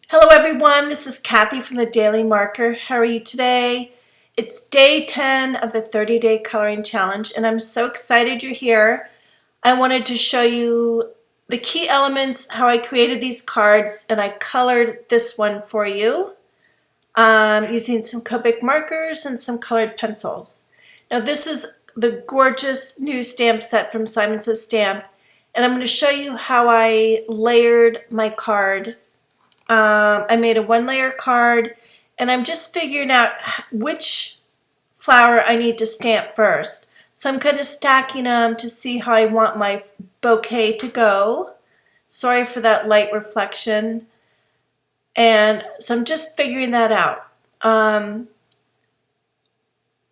Hello everyone, this is Kathy from the Daily Marker. How are you today? It's day 10 of the 30-day coloring challenge and I'm so excited you're here. I wanted to show you the key elements, how I created these cards, and I colored this one for you using some Copic markers and some colored pencils. Now this is the gorgeous new stamp set from Simon Says Stamp, and I'm going to show you how I layered my card. I made a one-layer card, and I'm just figuring out which flower I need to stamp first. So I'm kind of stacking them to see how I want my bouquet to go. Sorry for that light reflection. And so I'm just figuring that out.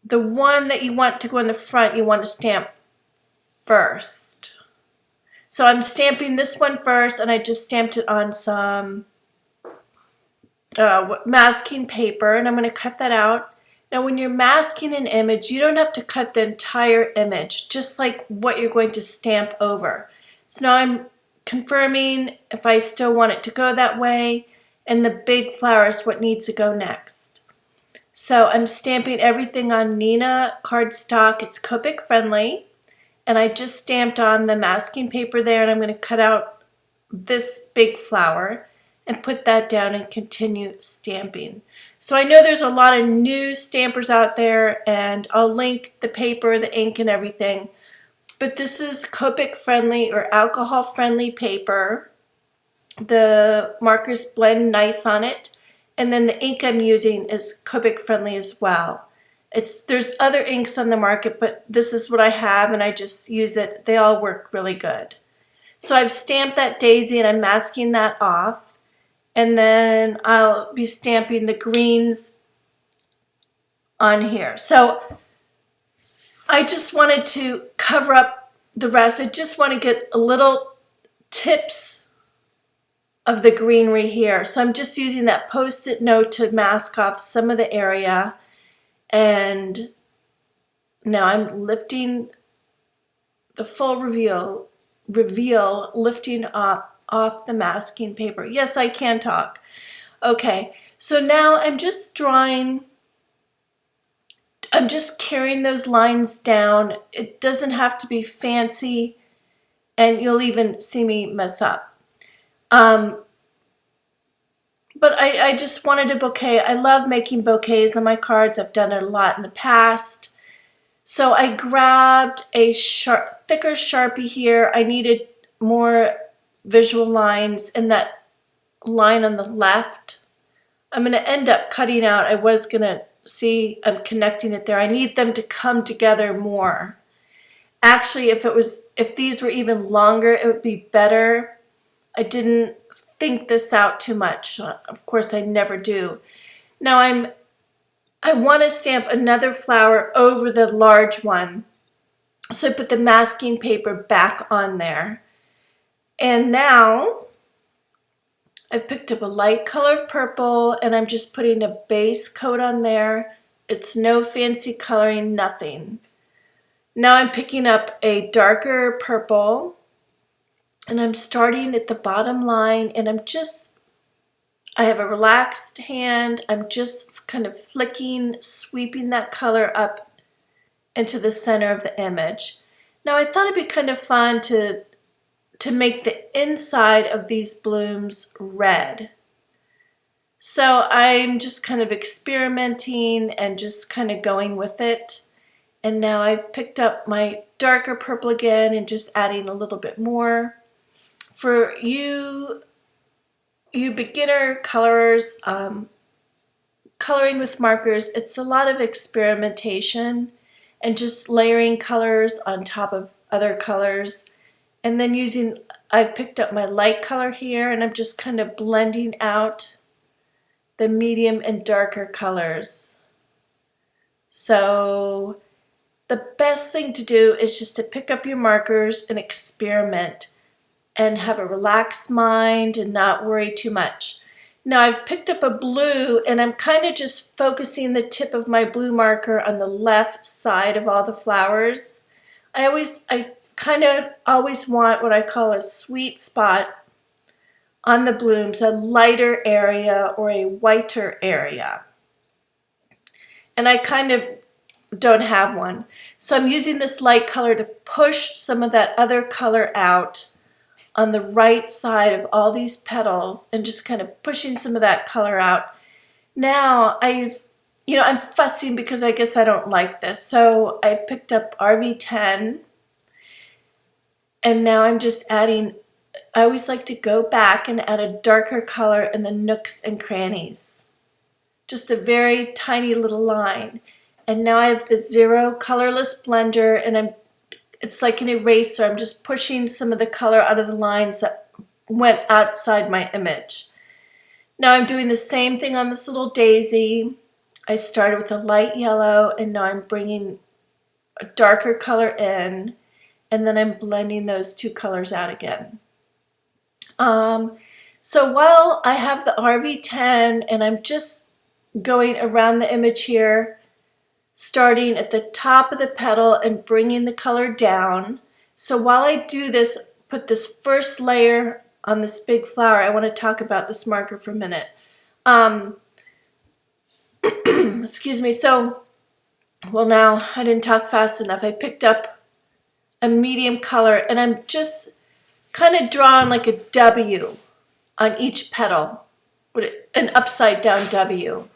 The one that you want to go in the front, you want to stamp first. So I'm stamping this one first, and I just stamped it on some masking paper, and I'm going to cut that out. Now when you're masking an image, you don't have to cut the entire image, just like what you're going to stamp over. So now I'm confirming if I still want it to go that way, and the big flower is what needs to go next. So I'm stamping everything on Nina cardstock. It's Copic friendly, and I just stamped on the masking paper there, and I'm going to cut out this big flower and put that down and continue stamping. So I know there's a lot of new stampers out there, and I'll link the paper, the ink, and everything. But this is Copic friendly or alcohol friendly paper. The markers blend nice on it, and then the ink I'm using is Copic friendly as well. There's other inks on the market, but this is what I have, and I just use it. They all work really good. So I've stamped that daisy, and I'm masking that off. And then I'll be stamping the greens on here. So I just wanted to cover up the rest. I just want to get a little tips of the greenery here. So I'm just using that Post-it note to mask off some of the area. And now I'm lifting the full reveal, lifting up off the masking paper. Yes, I can talk. Okay, so now I'm just drawing, I'm just carrying those lines down. It doesn't have to be fancy, and you'll even see me mess up. But I just wanted a bouquet. I love making bouquets on my cards. I've done it a lot in the past. So I grabbed a thicker Sharpie here. I needed more visual lines, and that line on the left I'm going to end up cutting out. I was going to see, I'm connecting it there. I need them to come together more. Actually, if these were even longer, it would be better. I didn't think this out too much. Of course I never do. Now I want to stamp another flower over the large one, so I put the masking paper back on there. And now I've picked up a light color of purple, and I'm just putting a base coat on there. It's no fancy coloring, nothing. Now I'm picking up a darker purple, and I'm starting at the bottom line, and I have a relaxed hand. I'm just kind of flicking, sweeping that color up into the center of the image. Now I thought it'd be kind of fun to make the inside of these blooms red. So I'm just kind of experimenting and just kind of going with it. And now I've picked up my darker purple again and just adding a little bit more. For you beginner colorers, coloring with markers, it's a lot of experimentation and just layering colors on top of other colors. And then I picked up my light color here, and I'm just kind of blending out the medium and darker colors. So the best thing to do is just to pick up your markers and experiment and have a relaxed mind and not worry too much. Now I've picked up a blue, and I'm kind of just focusing the tip of my blue marker on the left side of all the flowers. I kind of always want what I call a sweet spot on the blooms, a lighter area or a whiter area. And I kind of don't have one. So I'm using this light color to push some of that other color out on the right side of all these petals and just kind of pushing some of that color out. Now I'm fussing because I guess I don't like this. So I've picked up RV10 and now I'm just adding, I always like to go back and add a darker color in the nooks and crannies. Just a very tiny little line. And now I have the Zero colorless blender and it's like an eraser. I'm just pushing some of the color out of the lines that went outside my image. Now I'm doing the same thing on this little daisy. I started with a light yellow and now I'm bringing a darker color in and then I'm blending those two colors out again. So while I have the RV10 and I'm just going around the image here, starting at the top of the petal and bringing the color down. So while I do this, put this first layer on this big flower, I want to talk about this marker for a minute. Excuse me. So, well, now I didn't talk fast enough. I picked up a medium color and I'm just kind of drawing like a W on each petal, an upside down W.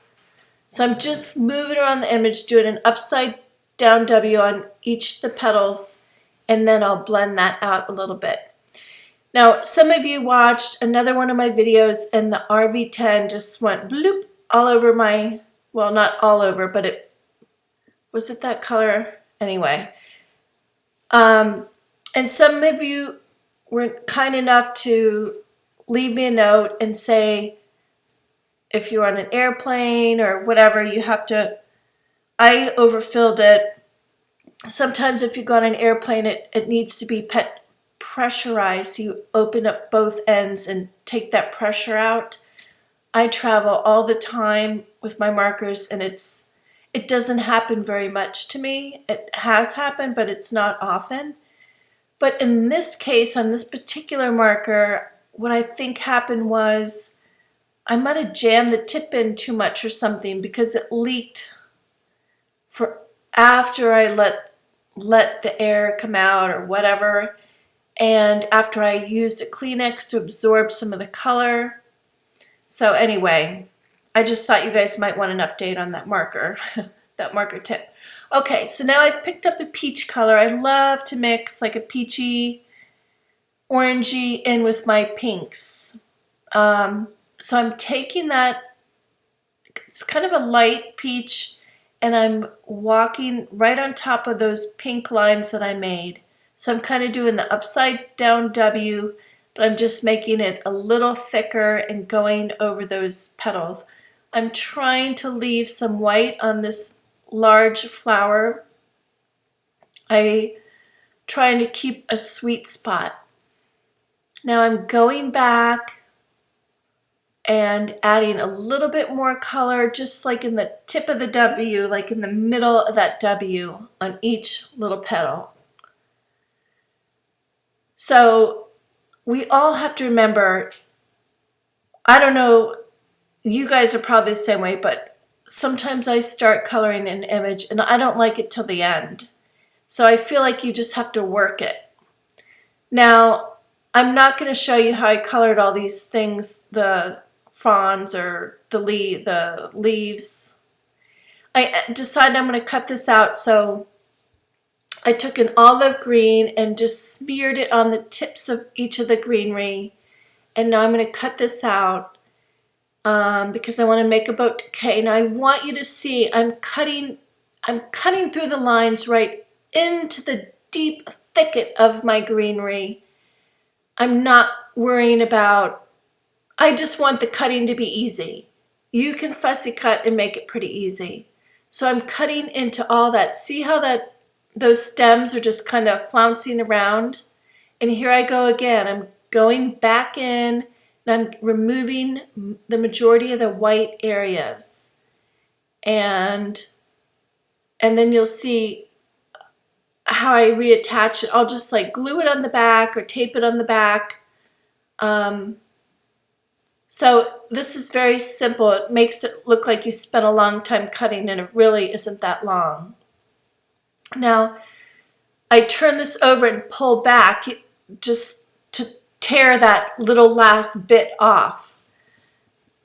So I'm just moving around the image, doing an upside down W on each of the petals, and then I'll blend that out a little bit. Now, some of you watched another one of my videos and the RV10 just went bloop all over my, well, not all over, but was it that color? Anyway. And some of you were kind enough to leave me a note and say, if you're on an airplane or whatever, you have to, I overfilled it. Sometimes if you go on an airplane, it needs to be pressurized. So you open up both ends and take that pressure out. I travel all the time with my markers and it doesn't happen very much to me. It has happened, but it's not often. But in this case, on this particular marker, what I think happened was I might have jammed the tip in too much or something because it leaked for after I let the air come out or whatever, and after I used a Kleenex to absorb some of the color. So anyway, I just thought you guys might want an update on that marker, that marker tip. Okay, so now I've picked up a peach color. I love to mix like a peachy, orangey in with my pinks. So I'm taking that, it's kind of a light peach, and I'm walking right on top of those pink lines that I made. So I'm kind of doing the upside down W, but I'm just making it a little thicker and going over those petals. I'm trying to leave some white on this large flower. I'm trying to keep a sweet spot. Now I'm going back and adding a little bit more color just like in the tip of the W, like in the middle of that W on each little petal. So we all have to remember, I don't know, you guys are probably the same way, but sometimes I start coloring an image and I don't like it till the end. So I feel like you just have to work it. Now, I'm not going to show you how I colored all these things, the fronds or the leaves. I decided I'm going to cut this out, so I took an olive green and just smeared it on the tips of each of the greenery, and now I'm going to cut this out because I want to make a bouquet. Now I want you to see I'm cutting through the lines right into the deep thicket of my greenery. I'm not worrying about, I just want the cutting to be easy. You can fussy cut and make it pretty easy. So I'm cutting into all that. See how those stems are just kind of flouncing around? And here I go again. I'm going back in and I'm removing the majority of the white areas. And then you'll see how I reattach it. I'll just like glue it on the back or tape it on the back. So this is very simple. It makes it look like you spent a long time cutting, and it really isn't that long. Now, I turn this over and pull back just to tear that little last bit off.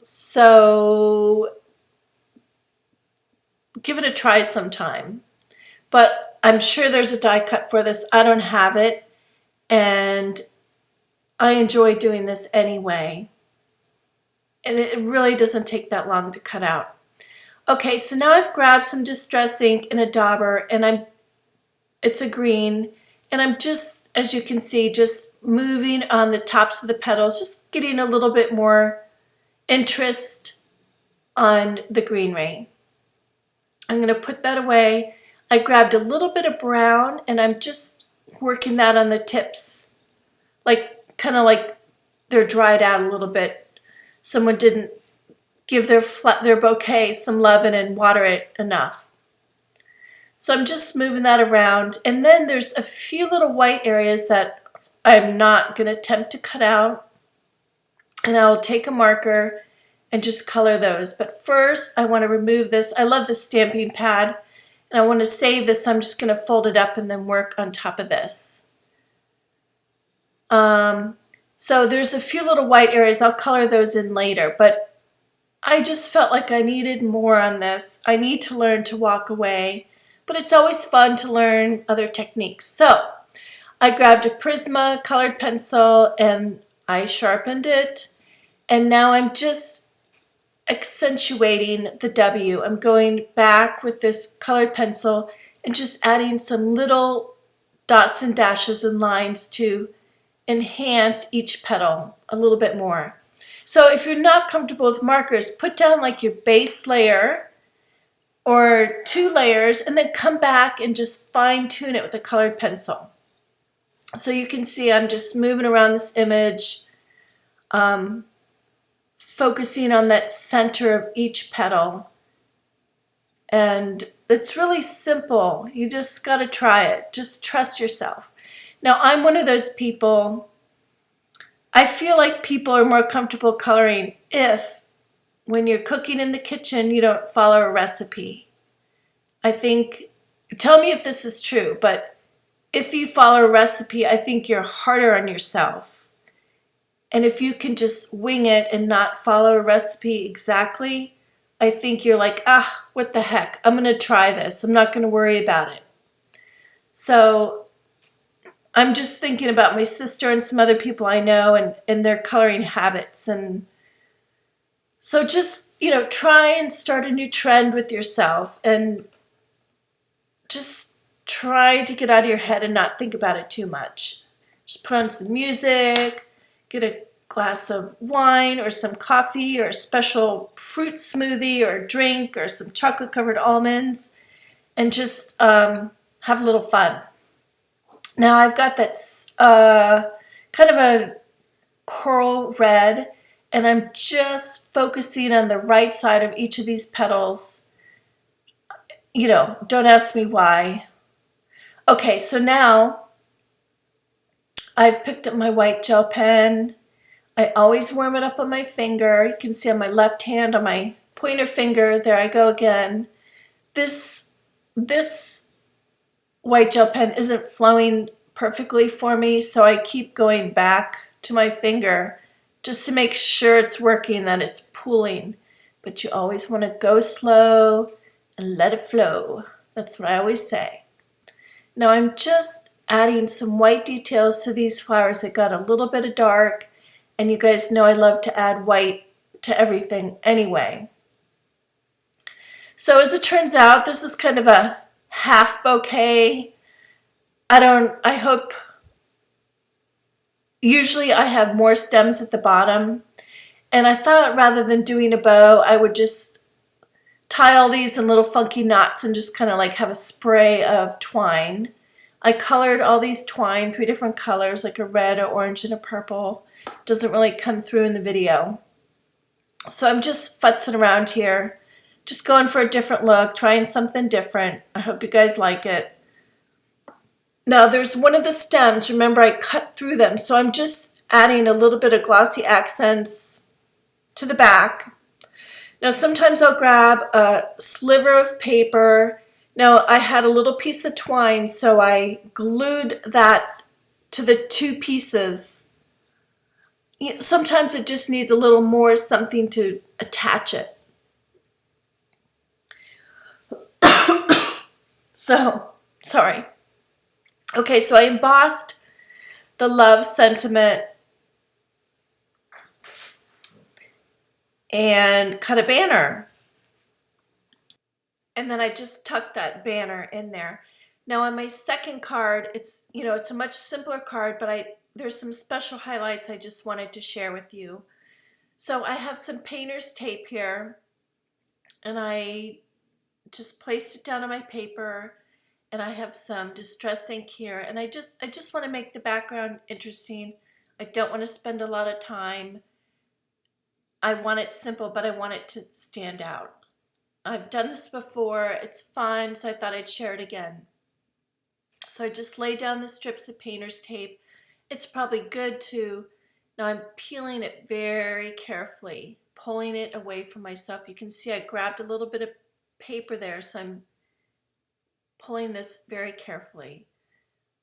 So give it a try sometime. But I'm sure there's a die cut for this. I don't have it, and I enjoy doing this anyway. And it really doesn't take that long to cut out. Okay, so now I've grabbed some Distress ink in a dauber, and it's a green, and I'm just, as you can see, just moving on the tops of the petals, just getting a little bit more interest on the greenery. I'm going to put that away. I grabbed a little bit of brown, and I'm just working that on the tips, like kind of like they're dried out a little bit. Someone didn't give their bouquet some love and water it enough. So I'm just moving that around, and then there's a few little white areas that I'm not going to attempt to cut out, and I'll take a marker and just color those. But first I want to remove this. I love the stamping pad, and I want to save this, so I'm just going to fold it up and then work on top of this. So there's a few little white areas. I'll color those in later, but I just felt like I needed more on this. I need to learn to walk away, but it's always fun to learn other techniques. So I grabbed a Prisma colored pencil and I sharpened it, and now I'm just accentuating the W. I'm going back with this colored pencil and just adding some little dots and dashes and lines to enhance each petal a little bit more. So if you're not comfortable with markers, put down like your base layer or 2 layers, and then come back and just fine tune it with a colored pencil. So you can see I'm just moving around this image, focusing on that center of each petal. And it's really simple. You just got to try it. Just trust yourself. Now, I'm one of those people, I feel like people are more comfortable coloring if, when you're cooking in the kitchen, you don't follow a recipe. I think, tell me if this is true, but if you follow a recipe, I think you're harder on yourself. And if you can just wing it and not follow a recipe exactly, I think you're like, what the heck? I'm going to try this. I'm not going to worry about it. So I'm just thinking about my sister and some other people I know and their coloring habits. And so just, try and start a new trend with yourself, and just try to get out of your head and not think about it too much. Just put on some music, get a glass of wine or some coffee or a special fruit smoothie or drink or some chocolate covered almonds, and just have a little fun. Now I've got that kind of a coral red, and I'm just focusing on the right side of each of these petals. Don't ask me why. Okay, so now I've picked up my white gel pen. I always warm it up on my finger. You can see on my left hand, on my pointer finger, there I go again. This white gel pen isn't flowing perfectly for me, so I keep going back to my finger just to make sure it's working, that it's pooling. But you always want to go slow and let it flow. That's what I always say. Now I'm just adding some white details to these flowers that got a little bit of dark, and you guys know I love to add white to everything anyway. So as it turns out, this is kind of a half bouquet. I hope, usually I have more stems at the bottom, and I thought rather than doing a bow, I would just tie all these in little funky knots and just kind of like have a spray of twine. I colored all these twine 3 different colors, like a red, a orange, and a purple. Doesn't really come through in the video. So I'm just futzing around here, just going for a different look, trying something different. I hope you guys like it. Now there's one of the stems, remember I cut through them, so I'm just adding a little bit of glossy accents to the back. Now sometimes I'll grab a sliver of paper. Now I had a little piece of twine, so I glued that to the two pieces. You know, sometimes it just needs a little more something to attach it. So, sorry. Okay, so I embossed the love sentiment and cut a banner. And then I just tucked that banner in there. Now on my second card, it's a much simpler card, but there's some special highlights I just wanted to share with you. So I have some painter's tape here, and I just placed it down on my paper, and I have some distress ink here, and I just want to make the background interesting. I don't want to spend a lot of time. I want it simple, but I want it to stand out. I've done this before, it's fun, so I thought I'd share it again. So I just lay down the strips of painter's tape. It's probably good to, now I'm peeling it very carefully, pulling it away from myself. You can see I grabbed a little bit of paper there, so I'm pulling this very carefully.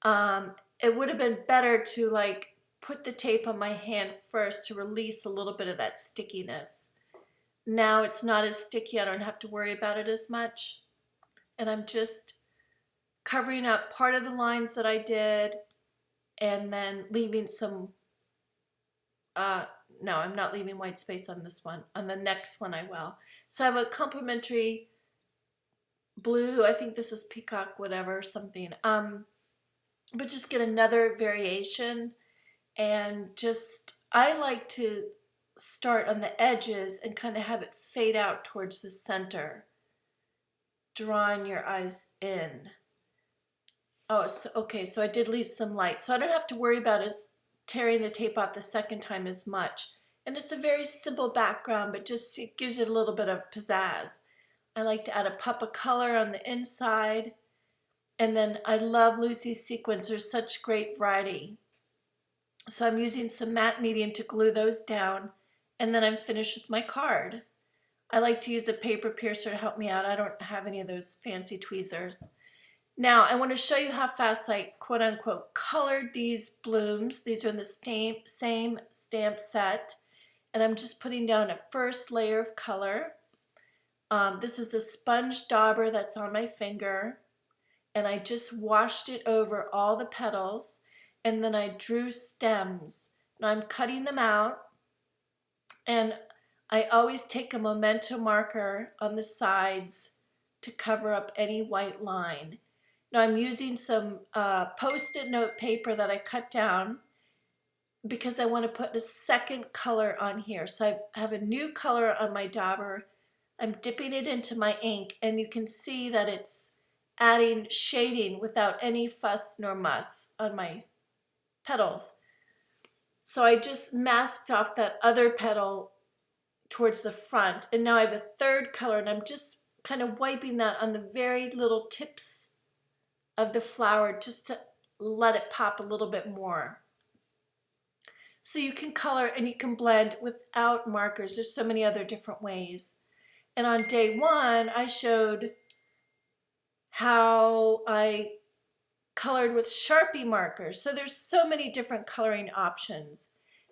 It would have been better to put the tape on my hand first to release a little bit of that stickiness. Now it's not as sticky, I don't have to worry about it as much. And I'm just covering up part of the lines that I did and then leaving some, no, I'm not leaving white space on this one. On the next one I will. So I have a complementary blue, I think this is peacock whatever, something. But just get another variation, and I like to start on the edges and kind of have it fade out towards the center, drawing your eyes in. Oh, so, okay, so I did leave some light, so I don't have to worry about tearing the tape off the second time as much. And it's a very simple background, but just it gives it a little bit of pizzazz. I like to add a pop of color on the inside. And then I love Lucy's sequins. There's such great variety. So I'm using some matte medium to glue those down. And then I'm finished with my card. I like to use a paper piercer to help me out. I don't have any of those fancy tweezers. Now I want to show you how fast I quote unquote colored these blooms. These are in the same stamp set. And I'm just putting down a first layer of color. This is the sponge dauber that's on my finger. And I just washed it over all the petals, and then I drew stems. Now I'm cutting them out, and I always take a memento marker on the sides to cover up any white line. Now I'm using some post-it note paper that I cut down because I want to put a second color on here. So I have a new color on my dauber. I'm dipping it into my ink, and you can see that it's adding shading without any fuss nor muss on my petals. So I just masked off that other petal towards the front, and now I have a third color, and I'm just kind of wiping that on the very little tips of the flower just to let it pop a little bit more. So you can color and you can blend without markers. There's so many other different ways. And on day one, I showed how I colored with Sharpie markers. So there's so many different coloring options.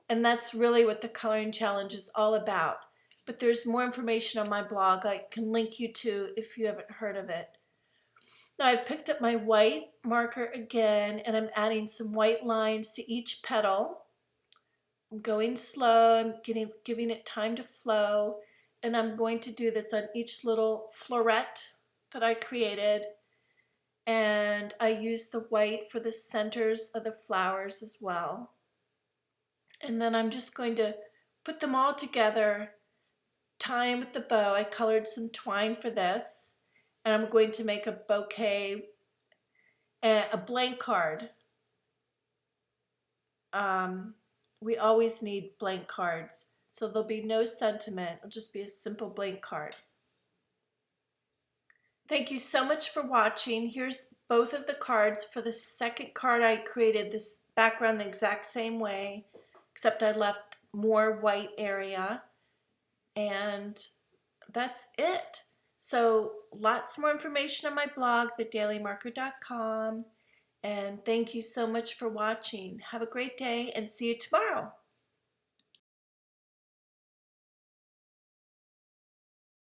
And that's really what the coloring challenge is all about. But there's more information on my blog I can link you to if you haven't heard of it. Now I've picked up my white marker again, and I'm adding some white lines to each petal. I'm going slow, I'm giving it time to flow, and I'm going to do this on each little floret that I created. And I use the white for the centers of the flowers as well. And then I'm just going to put them all together, tie them with the bow. I colored some twine for this, and I'm going to make a bouquet, a blank card. We always need blank cards, so there'll be no sentiment. It'll just be a simple blank card. Thank you so much for watching. Here's both of the cards. For the second card, I created this background the exact same way, except I left more white area. and that's it. So lots more information on my blog, TheDailyMarker.com. And thank you so much for watching. Have a great day and see you tomorrow.